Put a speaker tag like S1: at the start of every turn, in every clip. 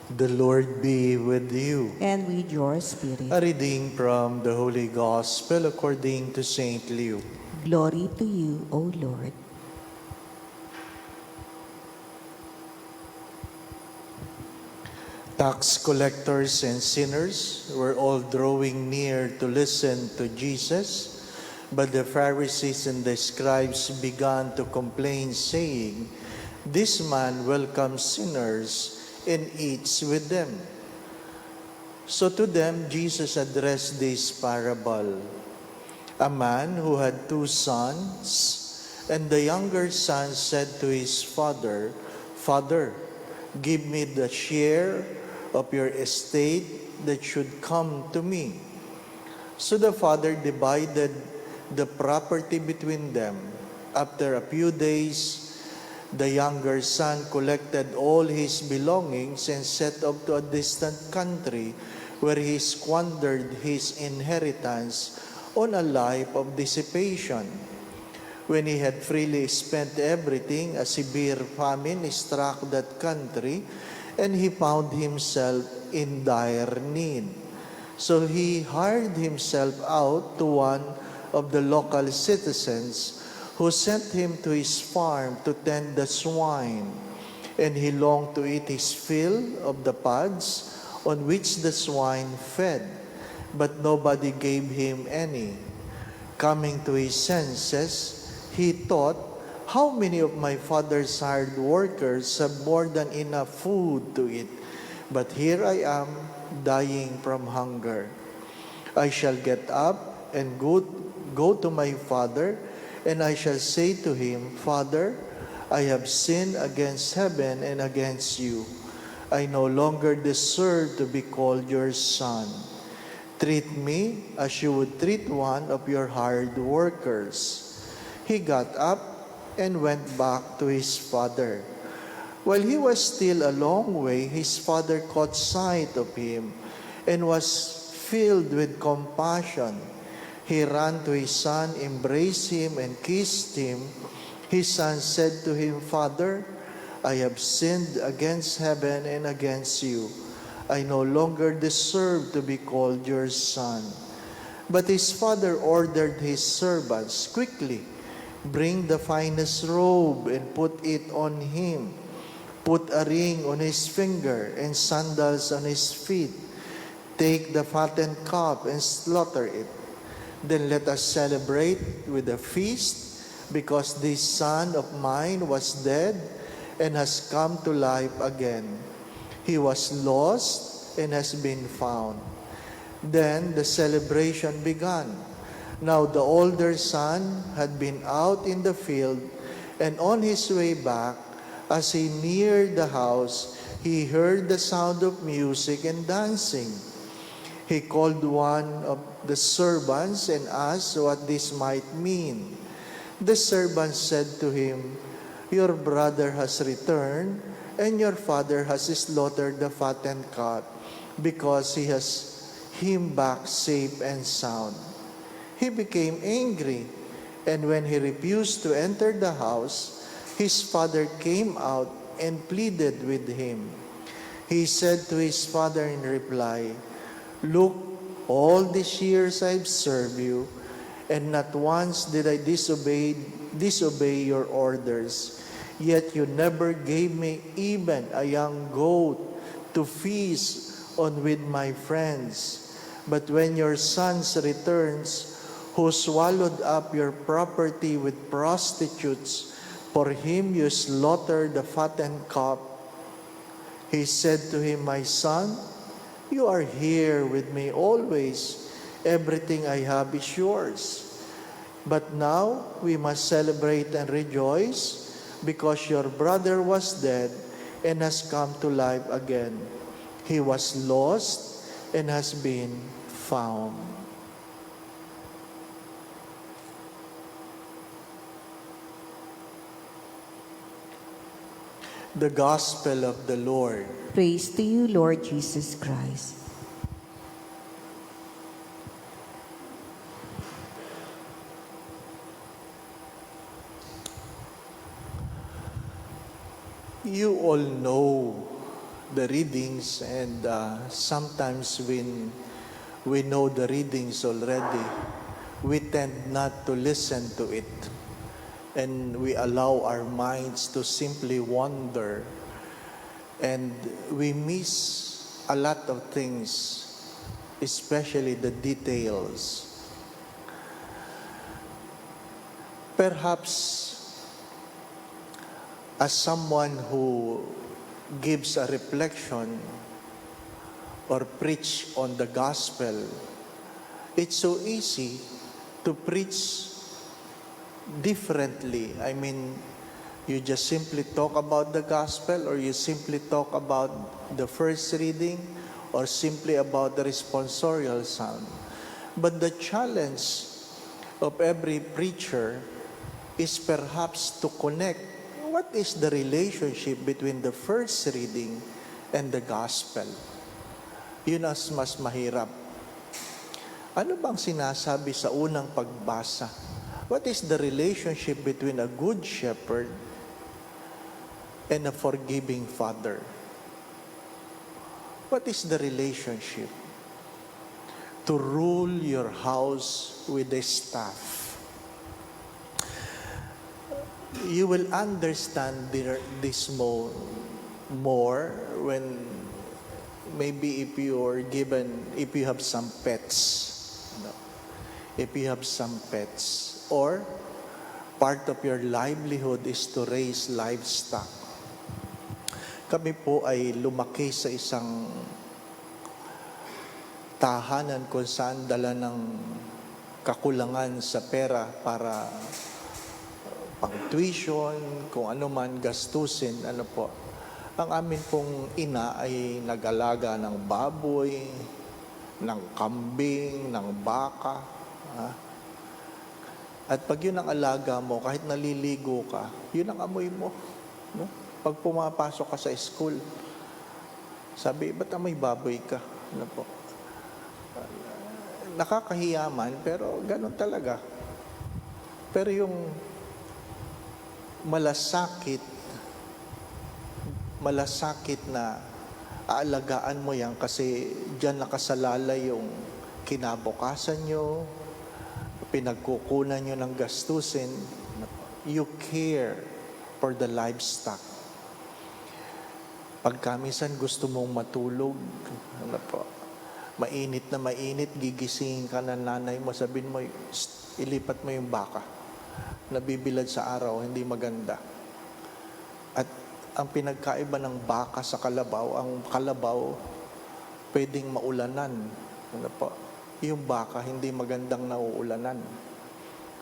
S1: The Lord be with you.
S2: And with your spirit.
S1: A reading from the Holy Gospel according to Saint Luke.
S2: Glory to you, O Lord.
S1: Tax collectors and sinners were all drawing near to listen to Jesus, but the Pharisees and the scribes began to complain, saying, "This man welcomes sinners and eats with them." So to them Jesus addressed this parable. A man who had 2 sons, and the younger son said to his father, "Father, give me the share of your estate that should come to me." So the father divided the property between them. After a few days, the younger son collected all his belongings and set off to a distant country where he squandered his inheritance on a life of dissipation. When he had freely spent everything, a severe famine struck that country, and he found himself in dire need. So he hired himself out to one of the local citizens, who sent him to his farm to tend the swine. And he longed to eat his fill of the pods on which the swine fed, but nobody gave him any. Coming to his senses, he thought, "How many of my father's hired workers have more than enough food to eat? But here I am, dying from hunger. I shall get up and go to my father, and I shall say to him, 'Father, I have sinned against heaven and against you. I no longer deserve to be called your son. Treat me as you would treat one of your hired workers.' He got up and went back to his father. While he was still a long way, his father caught sight of him and was filled with compassion. He ran to his son, embraced him, and kissed him. His son said to him, 'Father, I have sinned against heaven and against you. I no longer deserve to be called your son.' But his father ordered his servants, 'Quickly, bring the finest robe and put it on him. Put a ring on his finger and sandals on his feet. Take the fattened calf and slaughter it. Then let us celebrate with a feast, because this son of mine was dead and has come to life again. He was lost and has been found.' Then the celebration began. Now the older son had been out in the field, and on his way back, as he neared the house, he heard the sound of music and dancing. He called one of the servants and asked what this might mean. The servant said to him, 'Your brother has returned, and your father has slaughtered the fattened calf, because he has him back safe and sound.' He became angry, and when he refused to enter the house, his father came out and pleaded with him. He said to his father in reply, 'Look, all these years I've served you, and not once did I disobey your orders. Yet you never gave me even a young goat to feast on with my friends. But when your son returns, who swallowed up your property with prostitutes, for him you slaughtered the fattened calf.' He said to him, 'My son, you are here with me always. Everything I have is yours. But now we must celebrate and rejoice, because your brother was dead and has come to life again. He was lost and has been found.'" The Gospel of the Lord.
S2: Praise to you, Lord Jesus Christ.
S1: You all know the readings, and sometimes when we know the readings already, we tend not to listen to it. And we allow our minds to simply wander. And we miss a lot of things, especially the details. Perhaps, as someone who gives a reflection or preach on the gospel, it's so easy to preach differently. I mean, you just simply talk about the gospel, or you simply talk about the first reading, or simply about the responsorial psalm. But the challenge of every preacher is perhaps to connect what is the relationship between the first reading and the gospel. Yun ang mas mahirap. Ano bang sinasabi sa unang pagbasa? What is the relationship between a good shepherd and a forgiving father? What is the relationship? To rule your house with a staff. You will understand this more when maybe if you have some pets. If you have some pets, or part of your livelihood is to raise livestock. Kami po ay lumaki sa isang tahanan kung saan dala ng kakulangan sa pera para pang-tuition, kung ano man gastusin, po. Ang amin pong ina ay nag-alaga ng baboy, ng kambing, ng baka. At pag yun ang alaga mo, kahit naliligo ka, yun ang amoy mo. No? Pag pumapasok ka sa school, sabi, ba't amoy baboy ka? Po? Nakakahiyaman, pero ganun talaga. Pero yung malasakit na aalagaan mo yan kasi dyan nakasalalay yung kinabukasan nyo, pinagkukunan nyo ng gastusin. You care for the livestock. Pagka minsan gusto mong matulog, mainit na mainit, gigisingin ka ng nanay mo, sabihin mo, ilipat mo yung baka. Nabibilad sa araw, hindi maganda. At ang pinagkaiba ng baka sa kalabaw, ang kalabaw pwedeng maulanan. Yung baka hindi magandang nauulanan.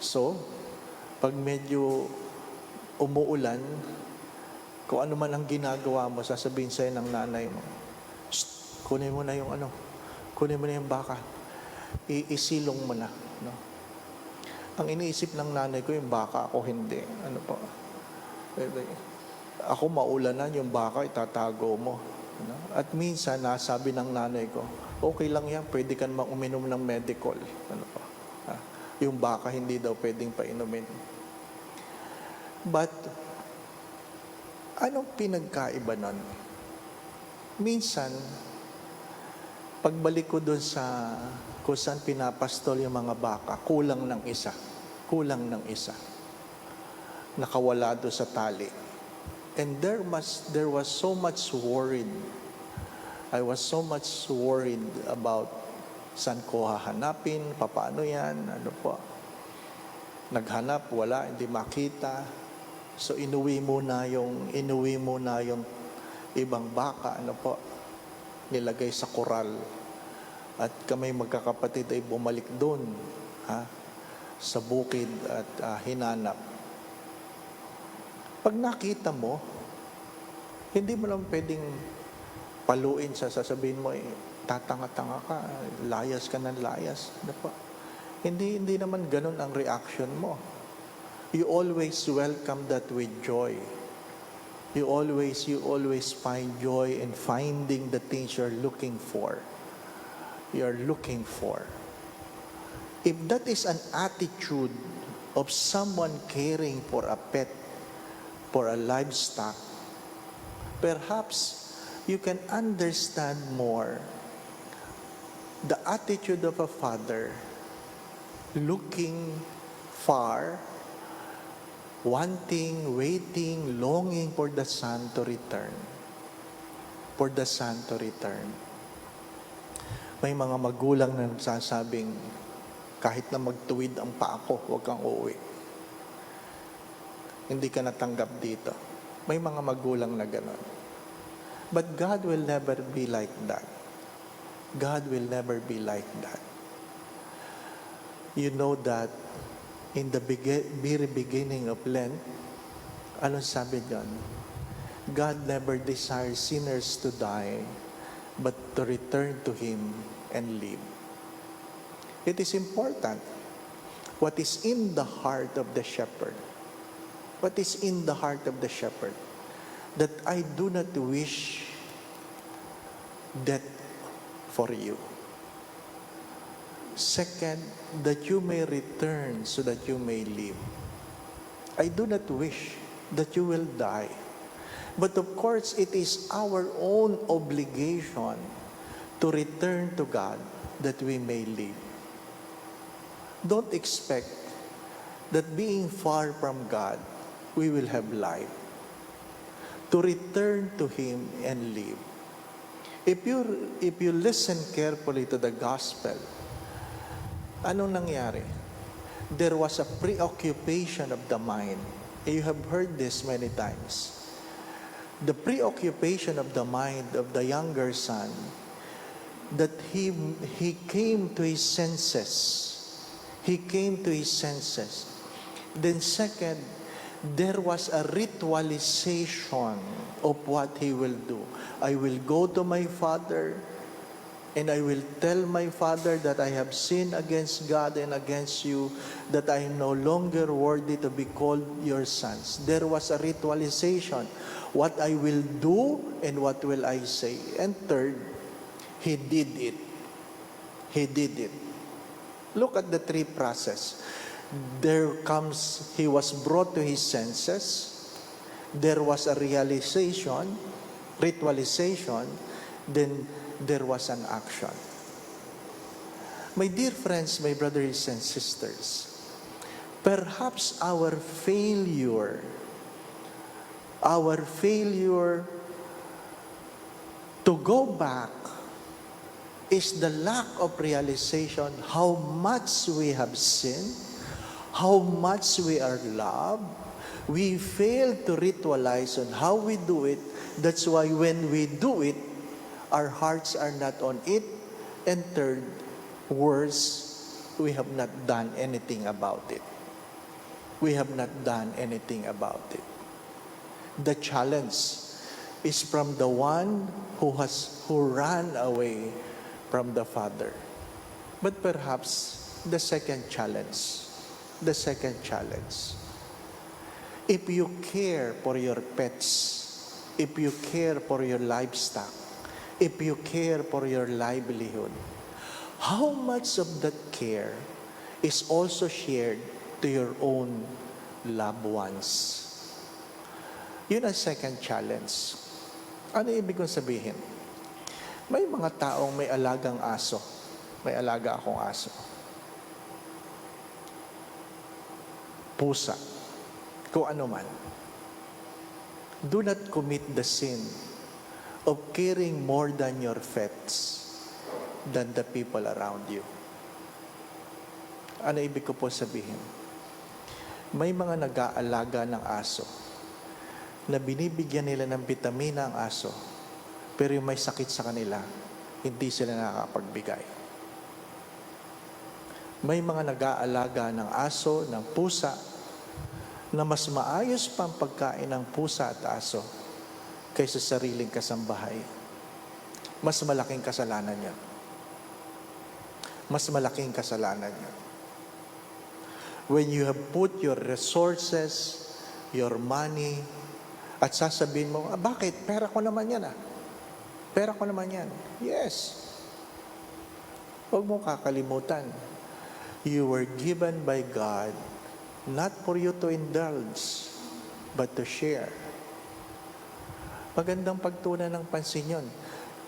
S1: So, pag medyo umuulan, kung ano man ang ginagawa mo, sasabihin sa'yo ng nanay mo, kunin mo na yung baka. Isilong mo na. No? Ang iniisip ng nanay ko, yung baka, ako hindi. Ako maulanan, yung baka, itatago mo. No? At minsan, nasabi ng nanay ko, okay lang yan, pwede ka naman uminom ng medical. Yung baka, hindi daw pwedeng painumin. But, anong pinagkaiba nun? Minsan, pagbalik ko doon sa kung saan pinapastol yung mga baka, kulang ng isa. Nakawala doon sa tali. And there was so much worried. I was so much worried about saan ko hahanapin, paano yan, Naghanap, wala, hindi makita. So inuwi mo na yung ibang baka, nilagay sa koral. At kami magkakapatid ay bumalik doon sa bukid at hinanap. Pag nakita mo, hindi mo lang pwedeng paluin sa sasabihin mo, tatanga-tanga ka, layas ka ng layas. Hindi naman ganun ang reaction mo. You always welcome that with joy. You always find joy in finding the things you're looking for. If that is an attitude of someone caring for a pet, for a livestock, perhaps you can understand more the attitude of a father looking far, wanting, waiting, longing for the son to return. For the son to return. May mga magulang na nagsasabing, kahit na magtuwid ang paa ko, huwag kang uuwi. Hindi ka natanggap dito. May mga magulang na gano'n. But God will never be like that. God will never be like that. You know that in the very beginning of Lent, ano sabi dyan? God never desires sinners to die, but to return to Him and live. It is important what is in the heart of the shepherd. What is in the heart of the shepherd? That I do not wish death for you. Second, that you may return so that you may live. I do not wish that you will die. But of course, it is our own obligation to return to God that we may live. Don't expect that being far from God, we will have life. To return to Him and live. If you listen carefully to the gospel, anong nangyari? There was a preoccupation of the mind. You have heard this many times. The preoccupation of the mind of the younger son, that he came to his senses. He came to his senses. Then second, there was a ritualization of what he will do. I will go to my father, and I will tell my father that I have sinned against God and against you, that I am no longer worthy to be called your sons. There was a ritualization. What I will do and what will I say. And third, he did it. He did it. Look at the three process. He was brought to his senses. There was a ritualization. Then there was an action. My dear friends, my brothers and sisters, perhaps our failure to go back is the lack of realization how much we have sinned, how much we are loved. We fail to ritualize on how we do it. That's why when we do it, our hearts are not on it. And third, worse, we have not done anything about it. We have not done anything about it. The challenge is from the one who ran away from the Father. But perhaps the second challenge, if you care for your pets, if you care for your livestock, if you care for your livelihood, how much of that care is also shared to your own loved ones? Yun ang second challenge. Ano ibig kong sabihin? May mga taong may alagang aso. May alaga akong aso. Pusa. Kung ano man. Do not commit the sin of caring more than your pets than the people around you. Ano ibig ko po sabihin? May mga nag-aalaga ng aso na binibigyan nila ng bitamina ang aso, pero yung may sakit sa kanila, hindi sila nakakapagbigay. May mga nag-aalaga ng aso, ng pusa, na mas maayos pa ang pagkain ng pusa at aso kaysa sariling kasambahay. Mas malaking kasalanan yan. Mas malaking kasalanan yan. When you have put your resources, your money, at sasabihin mo, bakit? Pera ko naman yan Pera ko naman yan. Yes. Huwag mo kakalimutan. You were given by God not for you to indulge, but to share. Magandang pagtunan ng pansin yun.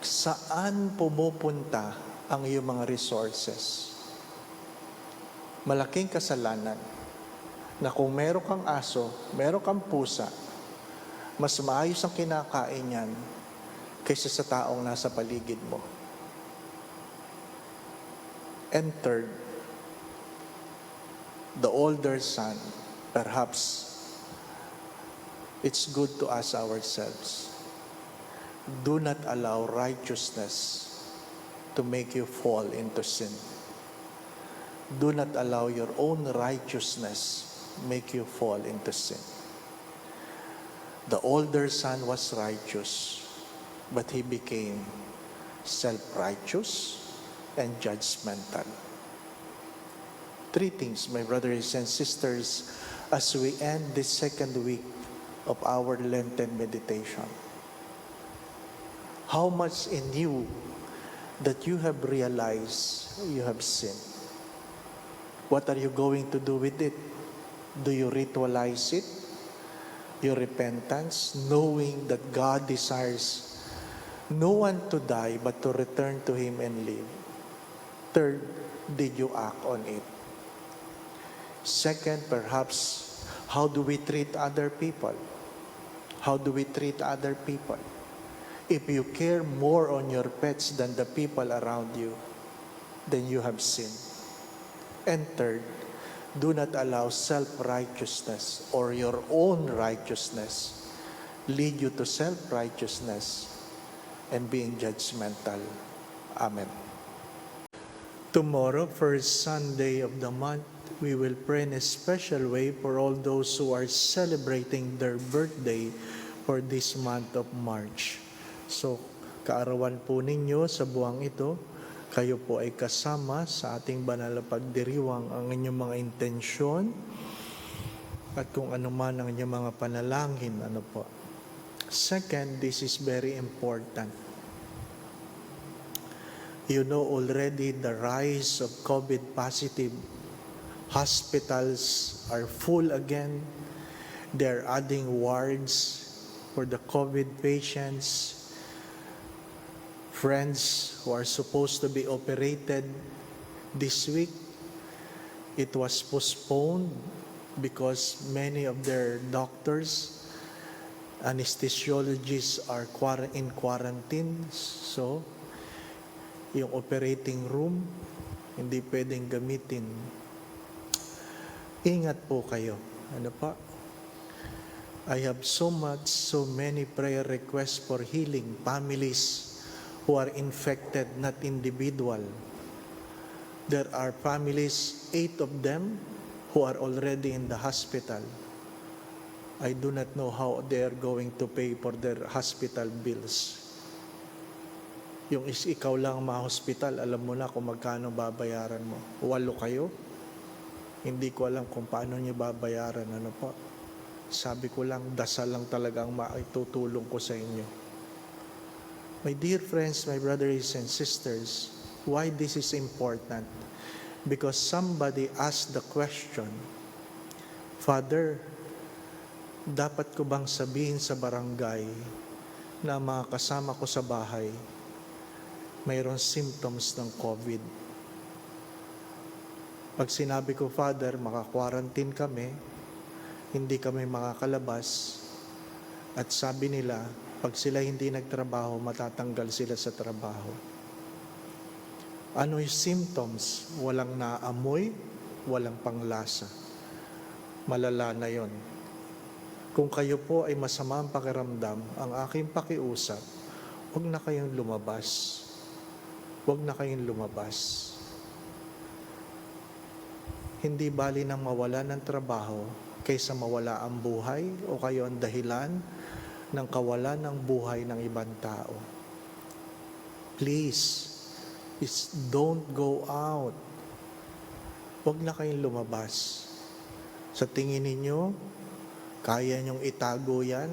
S1: Saan pumupunta ang iyong mga resources? Malaking kasalanan na kung meron kang aso, meron kang pusa, mas maayos ang kinakain yan kaysa sa taong nasa paligid mo. And third, the older son, perhaps it's good to ask ourselves, do not allow righteousness to make you fall into sin. Do not allow your own righteousness make you fall into sin. The older son was righteous, but he became self-righteous and judgmental. Three things, my brothers and sisters, as we end this second week of our Lenten meditation. How much in you that you have realized you have sinned? What are you going to do with it? Do you ritualize it? Your repentance, knowing that God desires no one to die but to return to Him and live. Third, did you act on it? Second, perhaps, how do we treat other people? How do we treat other people? If you care more on your pets than the people around you, then you have sinned. And third, do not allow self-righteousness or your own righteousness lead you to self-righteousness and being judgmental. Amen. Tomorrow, first Sunday of the month, we will pray in a special way for all those who are celebrating their birthday for this month of March. So, kaarawan po ninyo sa buwang ito, kayo po ay kasama sa ating banal na pagdiriwang ang inyong mga intensyon at kung ano man ang inyong mga panalangin. Ano po. Second, this is very important. You know already the rise of COVID positive. Hospitals are full again. They're adding wards for the COVID patients. Friends who are supposed to be operated this week, it was postponed because many of their doctors, anesthesiologists are in quarantine. So, yung operating room, hindi pwedeng gamitin. Ingat po kayo. Ano pa? I have so many prayer requests for healing, families who are infected, not individual. There are families, 8 of them, who are already in the hospital. I do not know how they are going to pay for their hospital bills. Yung ikaw lang ma-hospital, alam mo na kung magkano babayaran mo. 8 kayo, hindi ko alam kung paano nyo babayaran. Ano po? Sabi ko lang, dasal lang talagang maitutulong ko sa inyo. My dear friends, my brothers and sisters, why this is important? Because somebody asked the question, Father, dapat ko bang sabihin sa barangay na mga kasama ko sa bahay mayroon symptoms ng COVID? Pag sinabi ko, Father, maka-quarantine kami, hindi kami makakalabas, at sabi nila, pag sila hindi nagtrabaho, matatanggal sila sa trabaho. Ano yung symptoms? Walang naamoy, walang panglasa. Malala na yon. Kung kayo po ay masama ang pakiramdam, ang aking pakiusap, huwag na kayong lumabas. Huwag na kayong lumabas. Hindi bali nang mawala ng trabaho kaysa mawala ang buhay o kayo ang dahilan ng kawalan ng buhay ng ibang tao. Please, don't go out. Huwag na kayong lumabas. Sa tingin ninyo, kaya nyong itago yan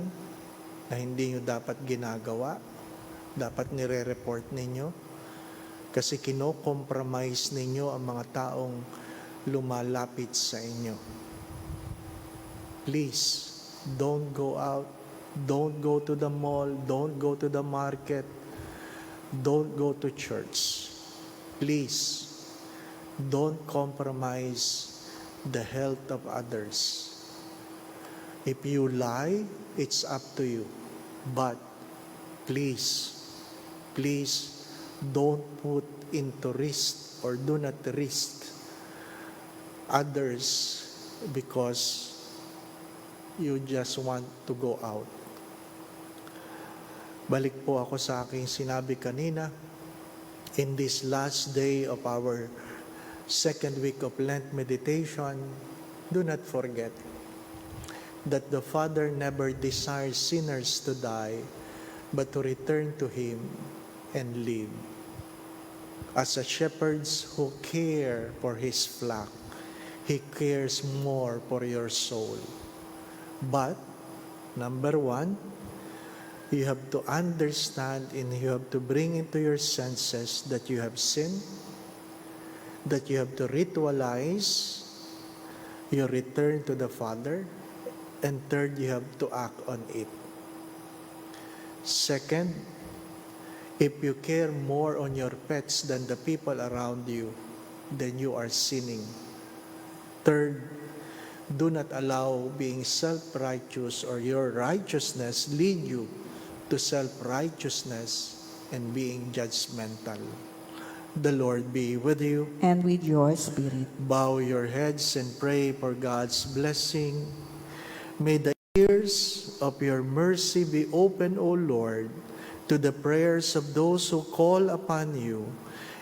S1: na hindi nyo dapat ginagawa, dapat nire-report ninyo, kasi kino-compromise ninyo ang mga taong lumalapit sa inyo. Please, don't go out. Don't go to the mall. Don't go to the market. Don't go to church. Please, don't compromise the health of others. If you lie, it's up to you. But please, don't put into risk or do not risk others because you just want to go out. Balik po ako sa aking sinabi kanina. In this last day of our second week of Lent meditation, do not forget that the Father never desires sinners to die, but to return to Him and live. As a shepherds who care for His flock, He cares more for your soul. But, number one, you have to understand and you have to bring into your senses that you have sinned, that you have to ritualize your return to the Father, and third, you have to act on it. Second, if you care more on your pets than the people around you, then you are sinning. Third, do not allow being self-righteous or your righteousness lead you to self-righteousness and being judgmental. The Lord be with you.
S2: And with your spirit.
S1: Bow your heads and pray for God's blessing. May the ears of your mercy be open, O Lord, to the prayers of those who call upon you,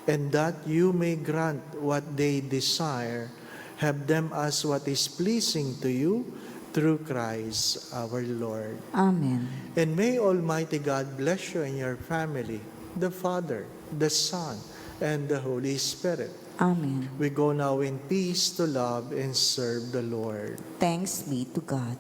S1: and that you may grant what they desire. Have them as what is pleasing to you, through Christ our Lord.
S2: Amen.
S1: And may Almighty God bless you and your family, the Father, the Son, and the Holy Spirit.
S2: Amen.
S1: We go now in peace to love and serve the Lord.
S2: Thanks be to God.